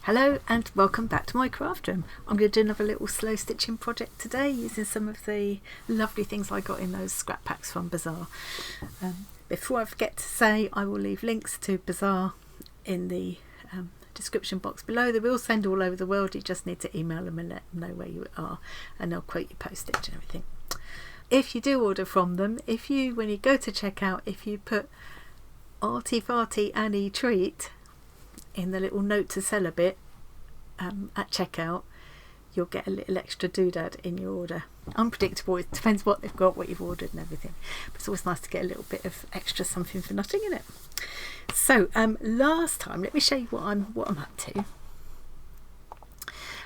Hello and welcome back to my craft room. I'm going to do another little slow stitching project today using some of the lovely things I got in those scrap packs from Bazaar. Before I forget to say, I will leave links to Bazaar in the description box below. They will send all over the world. You just need to email them and let them know where you are, and they'll quote your postage and everything. If you do order from them, when you go to checkout, if you put Arty Farty Annie Treat in the little note to seller bit at checkout, you'll get a little extra doodad in your order. Unpredictable, it depends what they've got, what you've ordered and everything, but it's always nice to get a little bit of extra something for nothing in it. So last time, let me show you what I'm up to.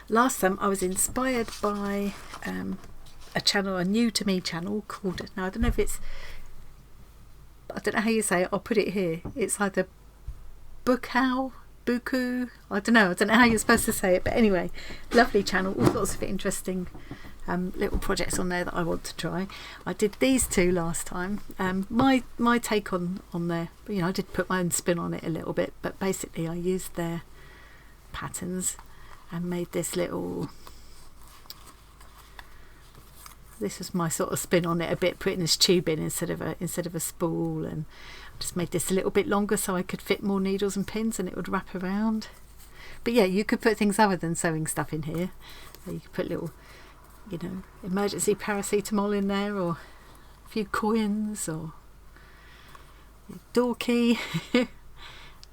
Last time I was inspired by a new to me channel called, now I don't know how you say it, I'll put it here, it's either Buku, I don't know how you're supposed to say it, but anyway, lovely channel, all sorts of interesting little projects on there that I want to try. I did these two last time. My take on there, I did put my own spin on it a little bit, but basically I used their patterns and made this was my sort of spin on it a bit, putting this tube in instead of a spool, and just made this a little bit longer so I could fit more needles and pins and it would wrap around. But yeah, you could put things other than sewing stuff in here. You could put little, emergency paracetamol in there, or a few coins, or a door key,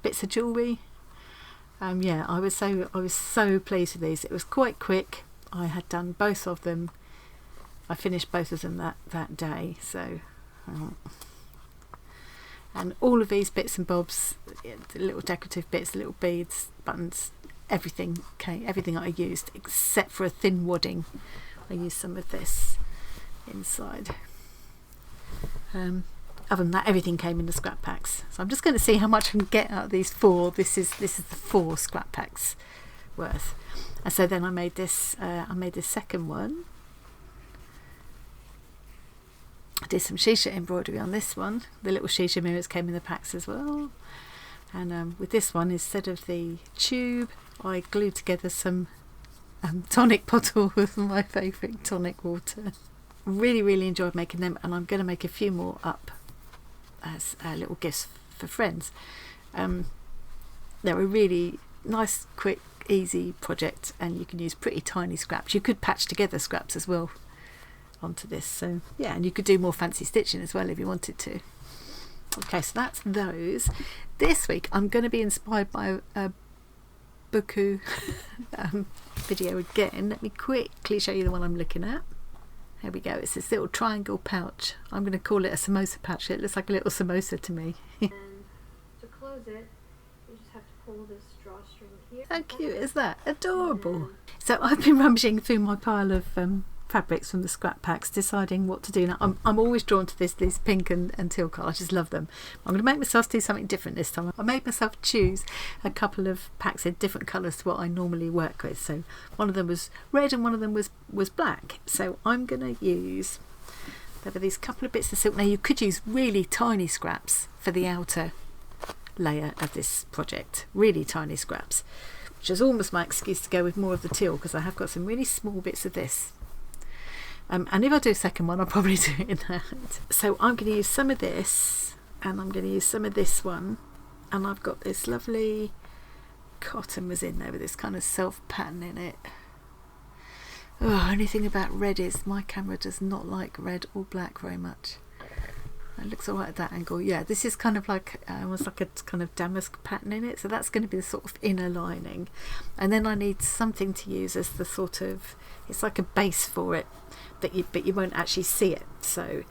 bits of jewellery. Yeah, I was so pleased with these. It was quite quick. I had done both of them. I finished both of them that day. So. And all of these bits and bobs, the little decorative bits, little beads, buttons, everything I used except for a thin wadding. I used some of this inside. Other than that, everything came in the scrap packs. So I'm just going to see how much I can get out of these four. This is the 4 scrap packs worth. And so then I made this second one. I did some shisha embroidery on this one. The little shisha mirrors came in the packs as well. And with this one, instead of the tube, I glued together some tonic bottle with my favourite tonic water. Really, really enjoyed making them, and I'm going to make a few more up as little gifts for friends. They're a really nice, quick, easy project, and you can use pretty tiny scraps. You could patch together scraps as well onto this, so yeah, and you could do more fancy stitching as well if you wanted to. Okay, so that's those. This week I'm going to be inspired by a Buku video again. Let me quickly show you the one I'm looking at. There we go. It's this little triangle pouch. I'm going to call it a samosa pouch. It looks like a little samosa to me. And to close it, you just have to pull this drawstring here. How cute is that? Adorable. So I've been rummaging through my pile of fabrics from the scrap packs, deciding what to do now. I'm always drawn to these pink and teal colour. I just love them. I'm going to make myself do something different this time. I made myself choose a couple of packs in different colours to what I normally work with. So one of them was red and one of them was black. So I'm going to use, there were these couple of bits of silk. Now you could use really tiny scraps for the outer layer of this project, really tiny scraps, which is almost my excuse to go with more of the teal, because I have got some really small bits of this. And if I do a second one, I'll probably do it in that. So I'm going to use some of this, and I'm going to use some of this one, and I've got this lovely cotton was in there with this kind of self pattern in it. Oh, only thing about red is my camera does not like red or black very much. It looks alright at that angle. Yeah, this is kind of like almost like a kind of damask pattern in it, so that's going to be the sort of inner lining. And then I need something to use as the sort of, it's like a base for it, but you won't actually see it. So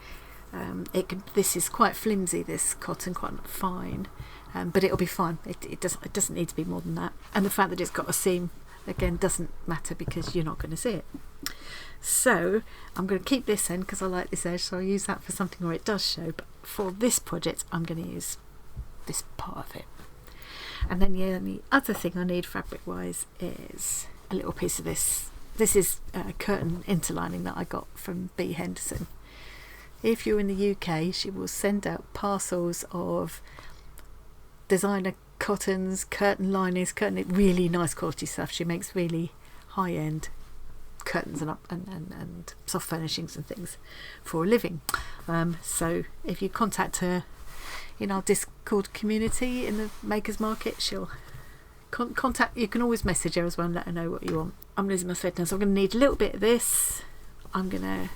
this is quite flimsy, this cotton, quite fine, but it'll be fine. It doesn't need to be more than that. And the fact that it's got a seam again doesn't matter because you're not going to see it. So I'm going to keep this in because I like this edge, so I'll use that for something where it does show, but for this project I'm going to use this part of it. And then the only other thing I need fabric wise is a little piece of this. This is a curtain interlining that I got from B. Henderson. If you're in the UK, she will send out parcels of designer cottons, curtain linings, really nice quality stuff. She makes really high-end curtains and soft furnishings and things for a living. So if you contact her in our Discord community in the Makers Market, she'll contact. You can always message her as well and let her know what you want. I'm losing my thread now, so I'm going to need a little bit of this. I'm going to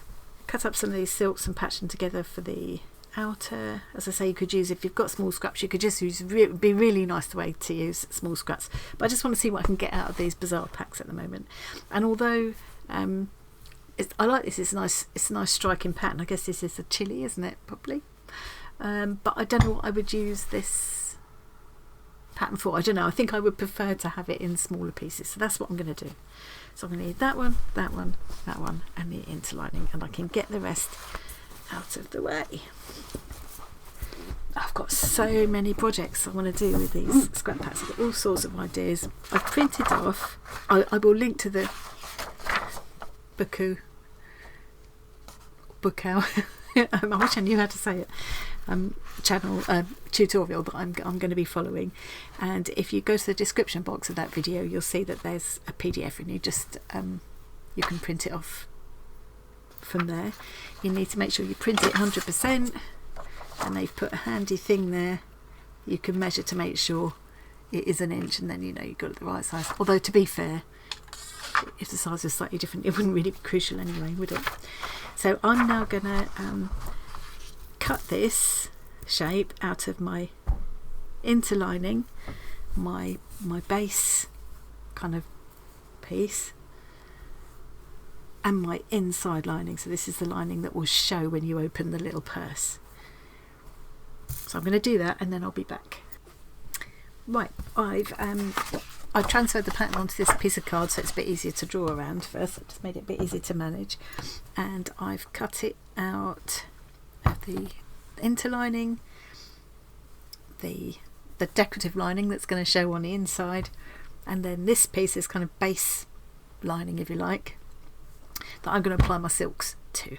cut up some of these silks and patch them together for the outer. As I say, you could use, if you've got small scraps, you could just use, it would be really nice way to use small scraps. But I just want to see what I can get out of these Bazaar packs at the moment. And although I like this, it's a nice striking pattern. I guess this is a chili, isn't it? Probably. But I don't know what I would use this pattern for. I don't know. I think I would prefer to have it in smaller pieces. So that's what I'm going to do. So I'm going to need that one, that one, that one, and the interlining, and I can get the rest out of the way. I've got so many projects I want to do with these scrap packs. I've got all sorts of ideas. I've printed off. I will link to the Bookout. I wish I knew how to say it. Channel tutorial that I'm going to be following, and if you go to the description box of that video, you'll see that there's a PDF, and you just you can print it off from there. You need to make sure you print it 100%, and they've put a handy thing there you can measure to make sure it is an inch, and then you know you've got it the right size. Although, to be fair, if the size was slightly different, it wouldn't really be crucial anyway, would it? So I'm now going to cut this shape out of my interlining, my base kind of piece, and my inside lining. So this is the lining that will show when you open the little purse. So I'm going to do that, and then I'll be back. Right, I've transferred the pattern onto this piece of card, so it's a bit easier to draw around first. It just made it a bit easier to manage, and I've cut it out of the interlining, the decorative lining that's going to show on the inside, and then this piece is kind of base lining, if you like, that I'm going to apply my silks to.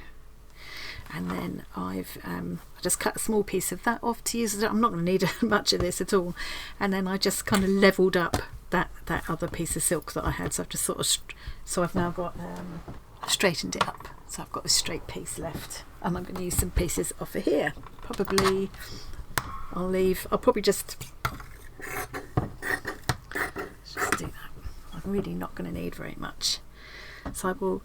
And then I've just cut a small piece of that off to use. I'm not going to need much of this at all. And then I just kind of levelled up that other piece of silk that I had. So I've just sort of, so I've now got straightened it up. So I've got a straight piece left, and I'm going to use some pieces off of here. Probably, I'll probably just do that. I'm really not going to need very much. So I will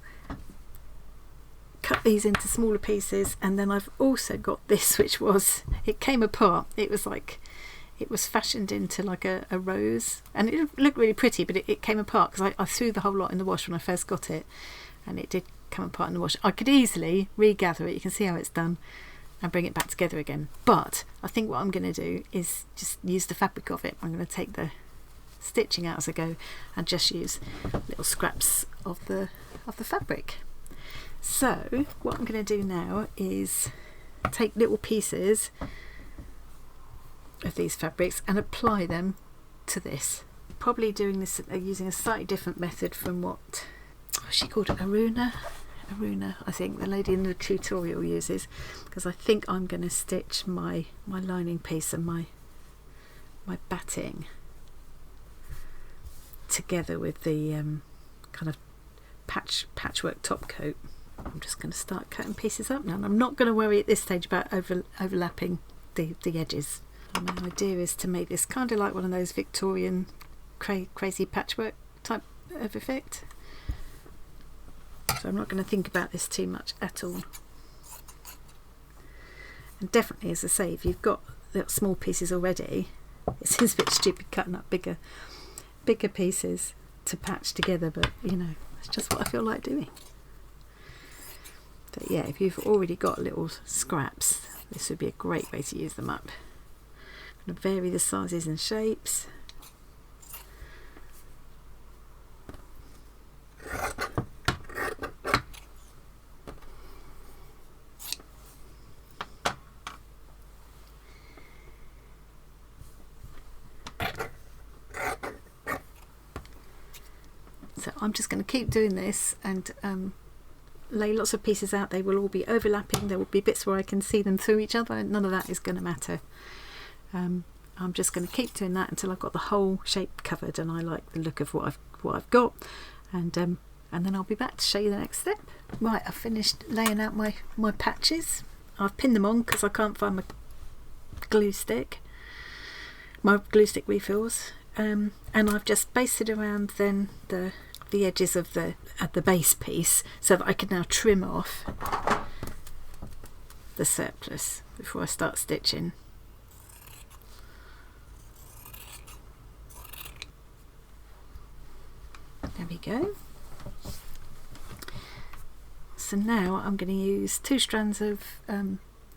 cut these into smaller pieces, and then I've also got this, which was, it came apart. It was fashioned into like a rose, and it looked really pretty, but it came apart because I threw the whole lot in the wash when I first got it, and it did come apart in the wash. I could easily regather it, you can see how it's done, and bring it back together again. But I think what I'm going to do is just use the fabric of it. I'm going to take the stitching out as I go and just use little scraps of the fabric. So what I'm going to do now is take little pieces of these fabrics and apply them to this. Probably doing this using a slightly different method from what she called it, Aruna, I think the lady in the tutorial uses, because I think I'm going to stitch my lining piece and my batting together with the kind of patchwork top coat. I'm just going to start cutting pieces up now, and I'm not going to worry at this stage about overlapping the edges. And my idea is to make this kind of like one of those Victorian crazy patchwork type of effect. So I'm not going to think about this too much at all. And definitely, as I say, if you've got little small pieces already, it seems a bit stupid cutting up bigger pieces to patch together, but you know, it's just what I feel like doing. But yeah, if you've already got little scraps, this would be a great way to use them up. I'm going to vary the sizes and shapes. So I'm just going to keep doing this and lay lots of pieces out. They will all be overlapping. There will be bits where I can see them through each other, and none of that is going to matter. I'm I'm just going to keep doing that until I've got the whole shape covered and I like the look of what I've got, and then I'll be back to show you the next step. Right, I've finished laying out my patches. I've pinned them on because I can't find my glue stick refills, and I've just basted around then the edges of the base piece so that I can now trim off the surplus before I start stitching. There we go. So now I'm going to use 2 strands of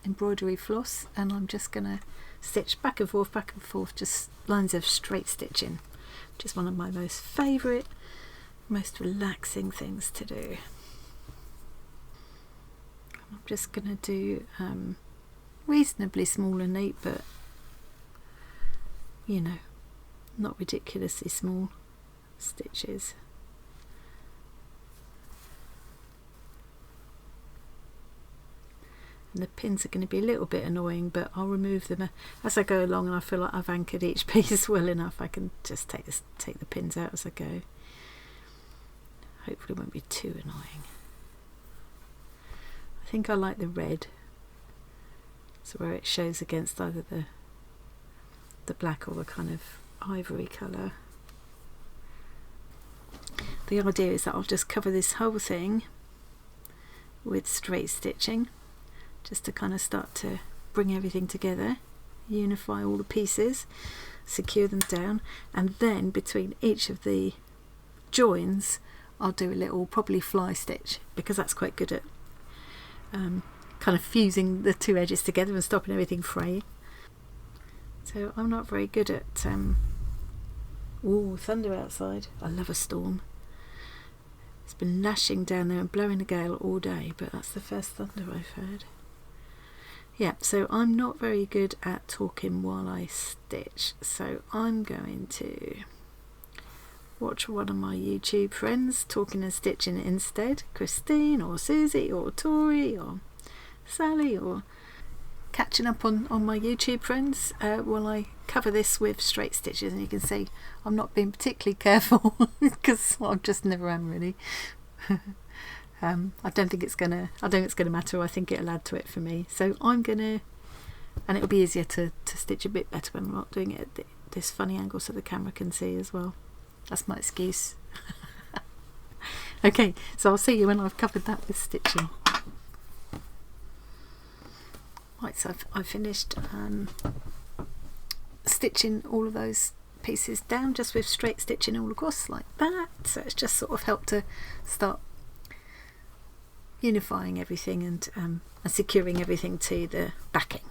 embroidery floss, and I'm just going to stitch back and forth, just lines of straight stitching, which is one of my most favourite, most relaxing things to do. I'm just going to do reasonably small and neat, but you know, not ridiculously small stitches. And the pins are going to be a little bit annoying, but I'll remove them as I go along, and I feel like I've anchored each piece well enough. I can just take the pins out as I go. Hopefully it won't be too annoying. I think I like the red, so where it shows against either the black or the kind of ivory colour. The idea is that I'll just cover this whole thing with straight stitching, just to kind of start to bring everything together, unify all the pieces, secure them down, and then between each of the joins I'll do a little probably fly stitch, because that's quite good at kind of fusing the 2 edges together and stopping everything fraying. So I'm not very good at ooh, thunder outside. I love a storm. It's been lashing down there and blowing a gale all day, but that's the first thunder I've heard. Yeah, so I'm not very good at talking while I stitch, so I'm going to watch one of my YouTube friends talking and stitching instead. Christine or Susie or Tori or Sally, or catching up on my YouTube friends while I cover this with straight stitches. And you can see I'm not being particularly careful because I just never am really. I don't think it's gonna matter. I think it'll add to it for me. So I'm gonna, and it'll be easier to stitch a bit better when I'm not doing it at this funny angle so the camera can see as well. That's my excuse. Okay, so I'll see you when I've covered that with stitching. Right, so I've finished stitching all of those pieces down just with straight stitching all across like that. So it's just sort of helped to start unifying everything and securing everything to the backing.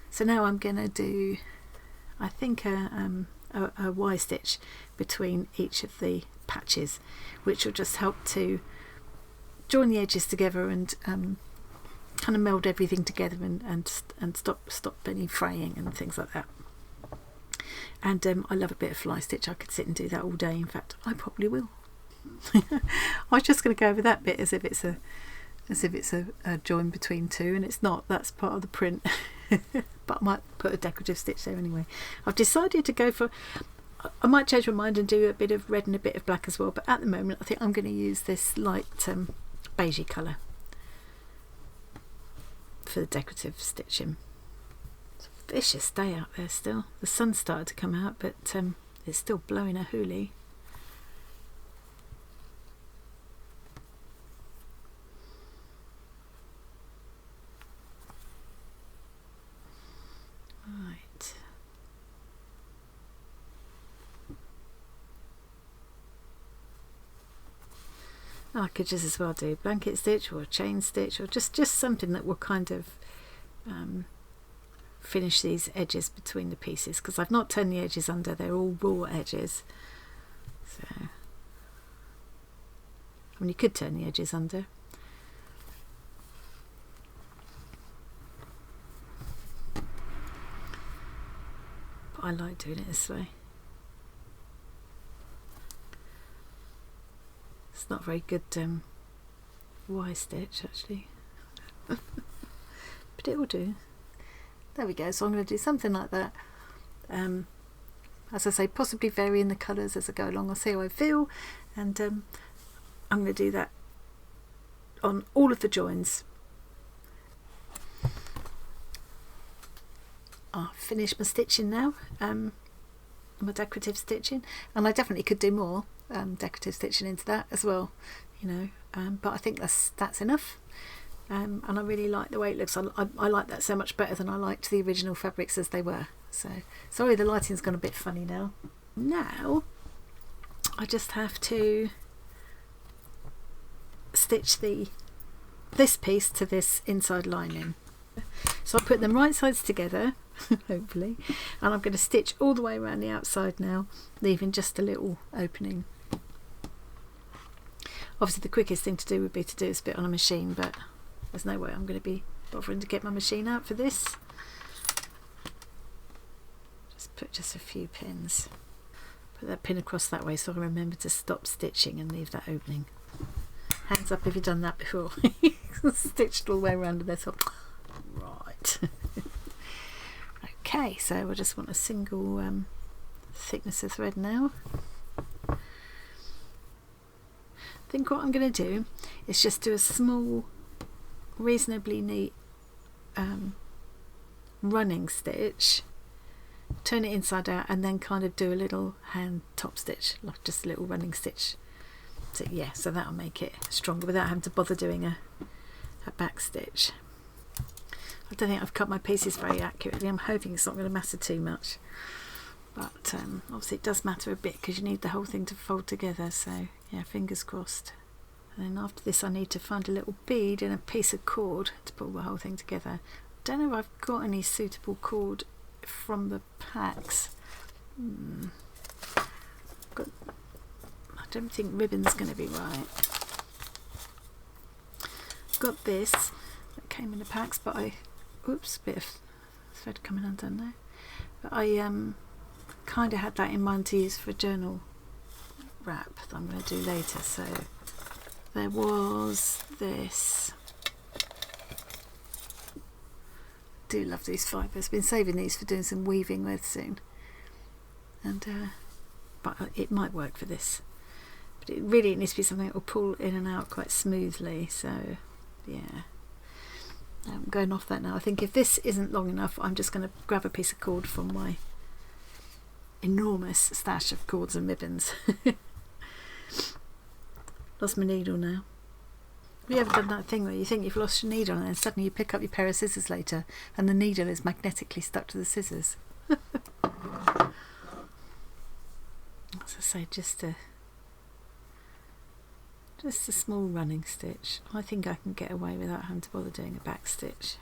So now I'm going to do, I think, a Y stitch between each of the patches, which will just help to join the edges together and kind of meld everything together and stop any fraying and things like that. And I love a bit of fly stitch. I could sit and do that all day. In fact, I probably will. I was just going to go over that bit as if it's a join between 2, and it's not. That's part of the print. But I might put a decorative stitch there anyway. I've decided to go for, I might change my mind and do a bit of red and a bit of black as well, but at the moment I think I'm going to use this light beigey colour for the decorative stitching. It's a vicious day out there still. The sun's started to come out, but it's still blowing a hoolie. Right. I could just as well do blanket stitch or a chain stitch, or just something that will kind of finish these edges between the pieces, because I've not turned the edges under, they're all raw edges. So, I mean, you could turn the edges under. But I like doing it this way. It's not very good Y stitch actually, but it will do. There we go. So I'm going to do something like that, As I say, possibly varying the colours as I go along. I'll see how I feel, and I'm going to do that on all of the joins. I'll finish my stitching now, my decorative stitching, and I definitely could do more decorative stitching into that as well, you know, but I think that's enough. And I really like the way it looks. I like that so much better than I liked the original fabrics as they were. So sorry, the lighting's gone a bit funny now. Now I just have to stitch this piece to this inside lining. So I put them right sides together, hopefully, and I'm going to stitch all the way around the outside now, leaving just a little opening. Obviously the quickest thing to do would be to do this bit on a machine, but there's no way I'm going to be bothering to get my machine out for this. Just put just a few pins. Put that pin across that way so I can remember to stop stitching and leave that opening. Hands up if you've done that before. Stitched all the way around and that's all. Right. Okay, so I just want a single thickness of thread now. I think what I'm going to do is just do a small, reasonably neat running stitch, turn it inside out, and then kind of do a little hand top stitch, like just a little running stitch. So yeah, so that'll make it stronger without having to bother doing a back stitch. I don't think I've cut my pieces very accurately. I'm hoping it's not going to matter too much, but obviously it does matter a bit because you need the whole thing to fold together, so yeah, fingers crossed. And then after this I need to find a little bead and a piece of cord to pull the whole thing together. I don't know if I've got any suitable cord from the packs. I don't think ribbon's going to be right. Got this that came in the packs, but oops, bit of thread coming undone there. But I kind of had that in mind to use for a journal wrap that I'm going to do later. So there was this. I do love these fibres. Been saving these for doing some weaving with soon, and but it might work for this. But it really needs to be something that will pull in and out quite smoothly. So yeah. I'm going off that now. I think if this isn't long enough, I'm just going to grab a piece of cord from my enormous stash of cords and ribbons. Lost my needle now. Have you ever done that thing where you think you've lost your needle and then suddenly you pick up your pair of scissors later and the needle is magnetically stuck to the scissors? As I say, just a small running stitch. I think I can get away without having to bother doing a back stitch.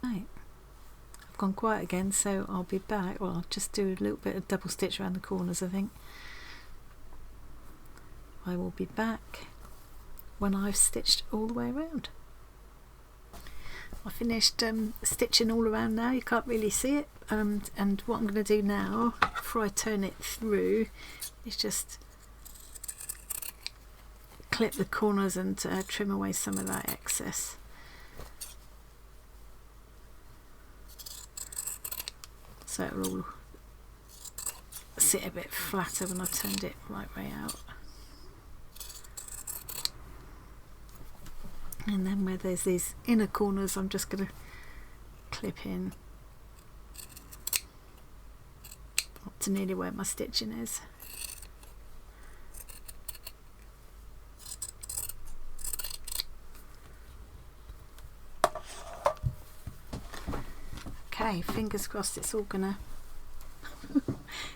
Right, I've gone quiet again, so I'll be back. Well, I'll just do a little bit of double stitch around the corners, I think. I will be back when I've stitched all the way around. I finished stitching all around now. You can't really see it, and what I'm going to do now before I turn it through is just clip the corners and trim away some of that excess. So it will all sit a bit flatter when I've turned it right way out. And then where there's these inner corners, I'm just going to clip in up to nearly where my stitching is. Okay, fingers crossed it's all going to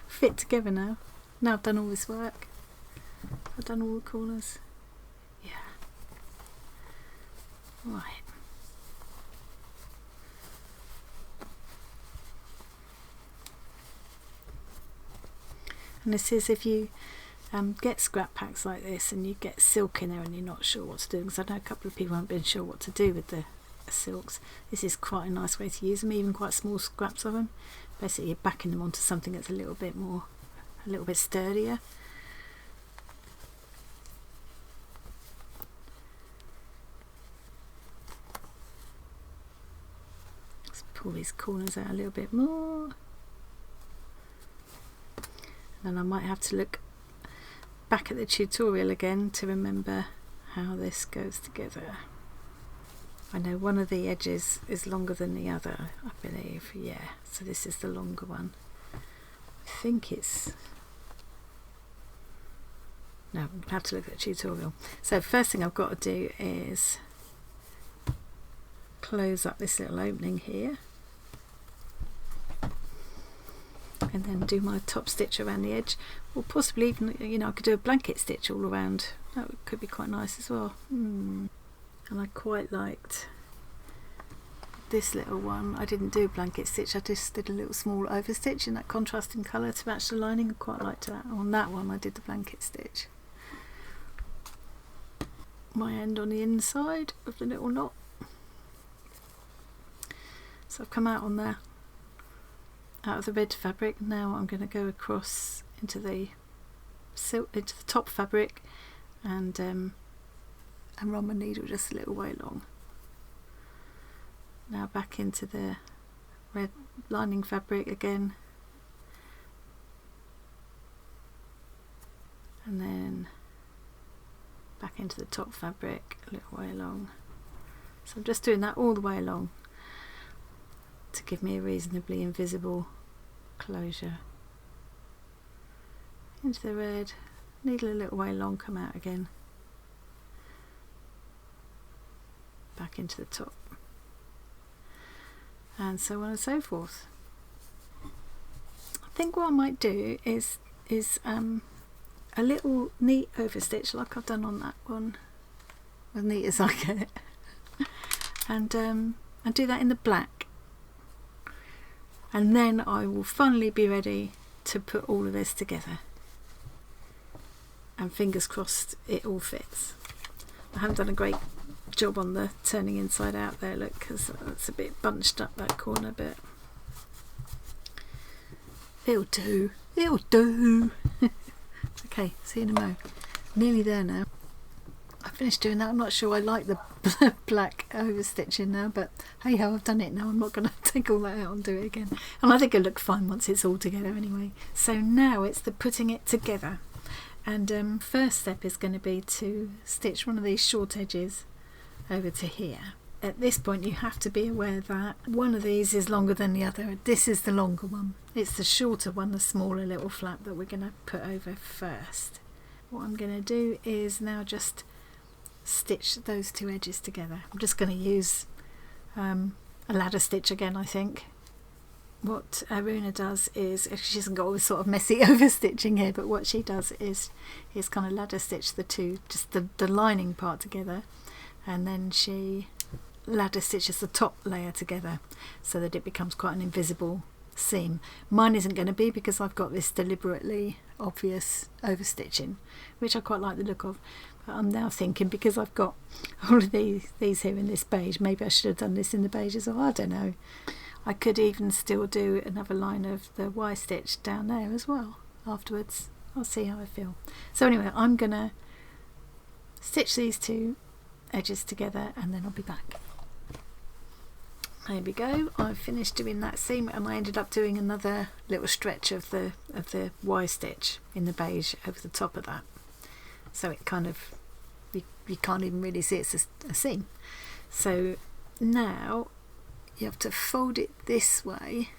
fit together now. Now I've done all this work. I've done all the corners. Yeah. Right. And this is if you get scrap packs like this and you get silk in there and you're not sure what to do, because I know a couple of people haven't been sure what to do with the silks. This is quite a nice way to use them, even quite small scraps of them. Basically you're backing them onto something that's a little bit sturdier. pull these corners out a little bit more. And I might have to look back at the tutorial again to remember how this goes together. I know one of the edges is longer than the other, I believe. Yeah, so this is the longer one. I think it's... No, I'm going to have to look at the tutorial. So first thing I've got to do is close up this little opening here. And then do my top stitch around the edge, or possibly even, you know, I could do a blanket stitch all around. That could be quite nice as well. And I quite liked this little one. I didn't do a blanket stitch, I just did a little small over stitch in that contrasting colour to match the lining. I quite liked that. On that one I did the blanket stitch. My end on the inside of the little knot. So I've come out on there, out of the red fabric. Now I'm going to go across into the top fabric and run my needle just a little way along. Now back into the red lining fabric again, and then back into the top fabric a little way along. So I'm just doing that all the way along to give me a reasonably invisible closure. Into the red, needle a little way along, come out again, back into the top, and so on and so forth. I think what I might do is a little neat overstitch like I've done on that one, as neat as I get, and do that in the black, and then I will finally be ready to put all of this together, and fingers crossed it all fits. I haven't done a great job on the turning inside out there, look, because it's a bit bunched up, that corner bit. It'll do, it'll do. Okay, see you in a mo. Nearly there now. I finished doing that. I'm not sure I like the black overstitching now, but hey ho, I've done it now. I'm not going to take all that out and do it again. And I think it'll look fine once it's all together anyway. So now it's the putting it together. And first step is going to be to stitch one of these short edges over to here. At this point you have to be aware that one of these is longer than the other. This is the longer one. It's the shorter one, the smaller little flap, that we're going to put over first. What I'm going to do is now just stitch those two edges together. I'm just going to use a ladder stitch again, I think. What Aruna does is, she hasn't got all this sort of messy overstitching here, but what she does is kind of ladder stitch the two, just the lining part together, and then she ladder stitches the top layer together so that it becomes quite an invisible seam. Mine isn't going to be, because I've got this deliberately obvious overstitching, which I quite like the look of. But I'm now thinking, because I've got all of these here in this beige, maybe I should have done this in the beige as well. I don't know. I could even still do another line of the Y stitch down there as well afterwards. I'll see how I feel. So anyway, I'm gonna stitch these two edges together and then I'll be back. There we go. I've finished doing that seam, and I ended up doing another little stretch of the Y stitch in the beige over the top of that, so it kind of, you can't even really see it's a seam. So now you have to fold it this way,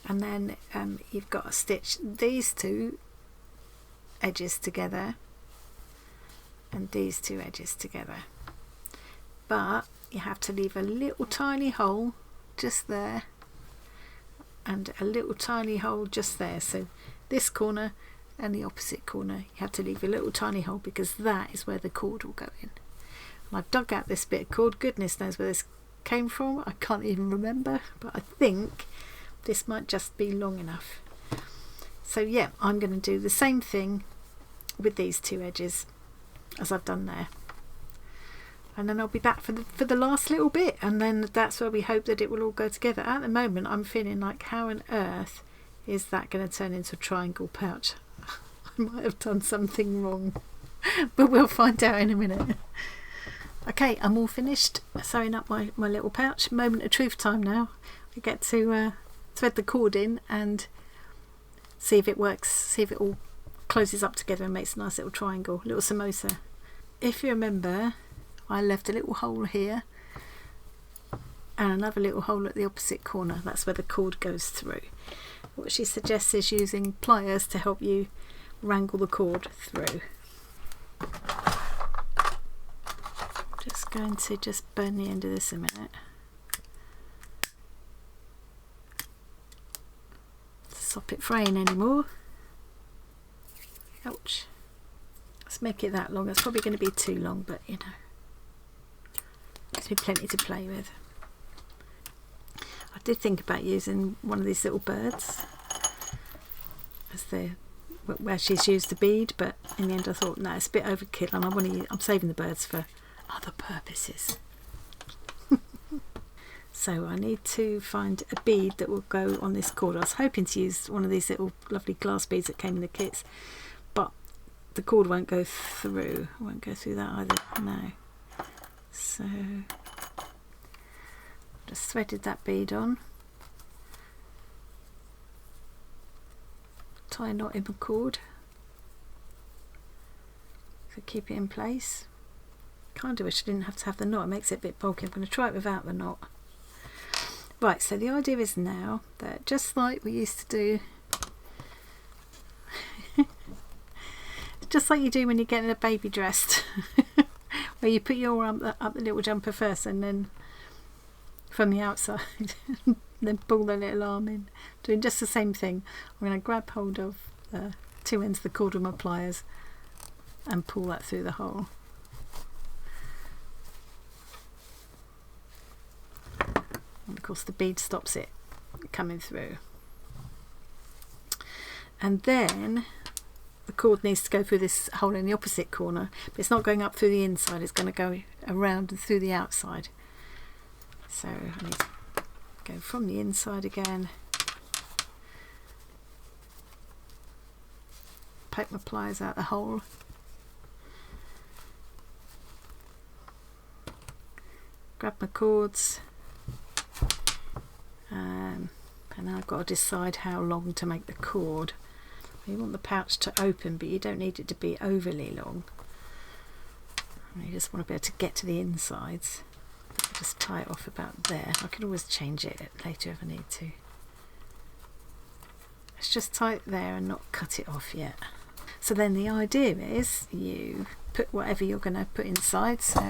and then you've got to stitch these two edges together and these two edges together, but you have to leave a little tiny hole just there and a little tiny hole just there. So this corner and the opposite corner, you have to leave a little tiny hole, because that is where the cord will go in. And I've dug out this bit of cord. Goodness knows where this came from. I can't even remember, but I think this might just be long enough. So yeah, I'm going to do the same thing with these two edges as I've done there, and then I'll be back for the last little bit, and then that's where we hope that it will all go together. At the moment I'm feeling like, how on earth is that going to turn into a triangle pouch? I might have done something wrong, but we'll find out in a minute. Okay, I'm all finished sewing up my little pouch. Moment of truth time now. I get to thread the cord in and see if it works, see if it all closes up together and makes a nice little triangle, little samosa. If you remember, I left a little hole here and another little hole at the opposite corner. That's where the cord goes through. What she suggests is using pliers to help you wrangle the cord through. Just going to just burn the end of this a minute. Stop it fraying anymore. Ouch. Let's make it that long. It's probably going to be too long, but you know, gives me plenty to play with. I did think about using one of these little birds as where she's used the bead, but in the end I thought no, it's a bit overkill, and I'm saving the birds for other purposes. So I need to find a bead that will go on this cord. I was hoping to use one of these little lovely glass beads that came in the kits, but the cord won't go through. I won't go through that either, no. So just threaded that bead on. Tie a knot in the cord to keep it in place. Kind of wish I didn't have to have the knot, it makes it a bit bulky. I'm going to try it without the knot. Right, so the idea is now that just like we used to do, just like you do when you're getting a baby dressed, where you put your arm up the little jumper first and then from the outside then pull the little arm in, doing just the same thing. I'm going to grab hold of the two ends of the cord with my pliers and pull that through the hole. And of course the bead stops it coming through. And then the cord needs to go through this hole in the opposite corner, but it's not going up through the inside, it's going to go around and through the outside. So I need to go from the inside again, poke my pliers out the hole, grab my cords, and now I've got to decide how long to make the cord. You want the pouch to open, but you don't need it to be overly long. You just want to be able to get to the insides. Just tie it off about there. I can always change it later if I need to. Let's just tie it there and not cut it off yet. So then the idea is you put whatever you're going to put inside. So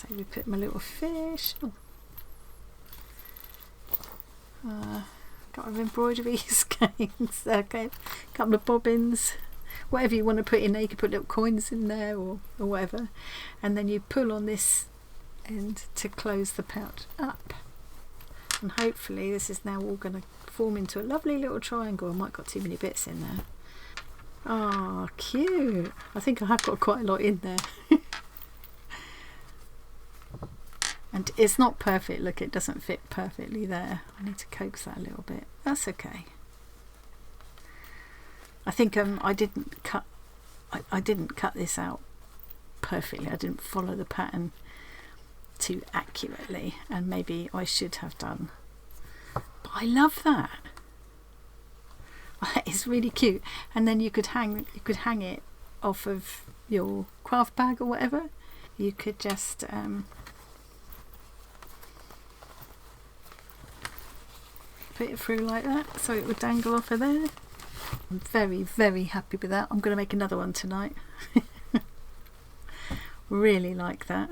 we put my little fish. Got an embroidery skeins, okay, a couple of bobbins, whatever you want to put in there. You can put little coins in there or whatever, and then you pull on this end to close the pouch up, and hopefully this is now all going to form into a lovely little triangle. I might got too many bits in there. Ah, cute. I think I have got quite a lot in there. And it's not perfect, look, it doesn't fit perfectly there. I need to coax that a little bit. That's okay. I think I didn't cut this out perfectly. I didn't follow the pattern too accurately, and maybe I should have done. But I love that. It's really cute. And then you could hang it off of your craft bag or whatever. You could just put it through like that so it would dangle off of there. I'm very, very happy with that. I'm going to make another one tonight. Really like that.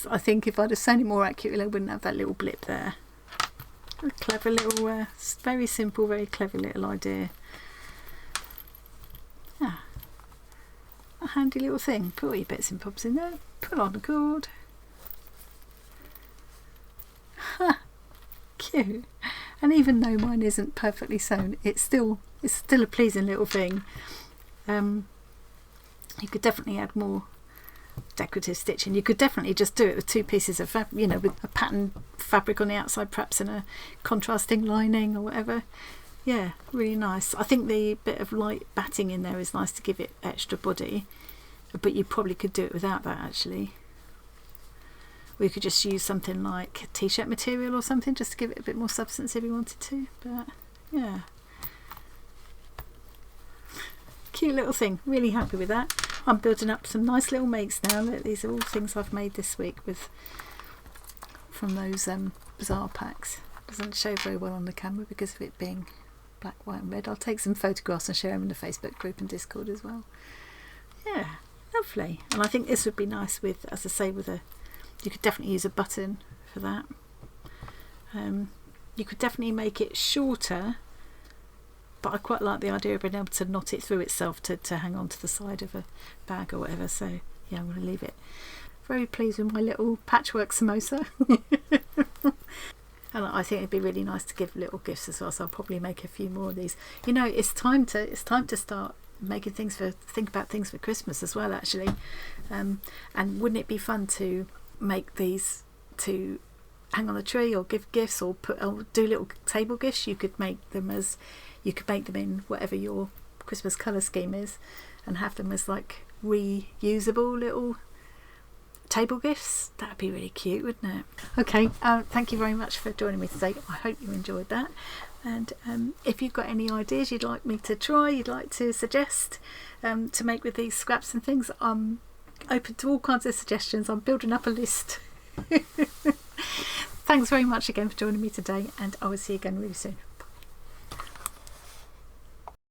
I think if I'd have sewn it more accurately I wouldn't have that little blip there. A clever little, very simple, very clever little idea. Ah, a handy little thing. Put all your bits and bobs in there. Pull on the cord. Ha! Cute. And even though mine isn't perfectly sewn, it's still a pleasing little thing. You could definitely add more decorative stitching. You could definitely just do it with two pieces of fabric, you know, with a pattern fabric on the outside perhaps and a contrasting lining or whatever. Yeah, really nice. I think the bit of light batting in there is nice to give it extra body. but you probably could do it without that actually. We could just use something like t-shirt material or something just to give it a bit more substance if you wanted to. But yeah, cute little thing, really happy with that. I'm building up some nice little makes now. These are all things I've made this week from those Bazaar packs. Doesn't show very well on the camera because of it being black, white and red. I'll take some photographs and share them in the Facebook group and Discord as well. Yeah, lovely. And I think this would be nice with, as I say, you could definitely use a button for that. You could definitely make it shorter, but I quite like the idea of being able to knot it through itself to hang on to the side of a bag or whatever. So yeah, I'm going to leave it. Very pleased with my little patchwork samosa. And I think it'd be really nice to give little gifts as well, so I'll probably make a few more of these. You know, it's time to start making think about things for Christmas as well, actually. And wouldn't it be fun to make these to hang on the tree or give gifts or do little table gifts? You could make them in whatever your Christmas colour scheme is, and have them as like reusable little table gifts. That'd be really cute, wouldn't it? Okay, thank you very much for joining me today. I hope you enjoyed that, and if you've got any ideas you'd like me to try, you'd like to suggest to make with these scraps and things, I'm open to all kinds of suggestions. I'm building up a list. Thanks very much again for joining me today, and I will see you again really soon.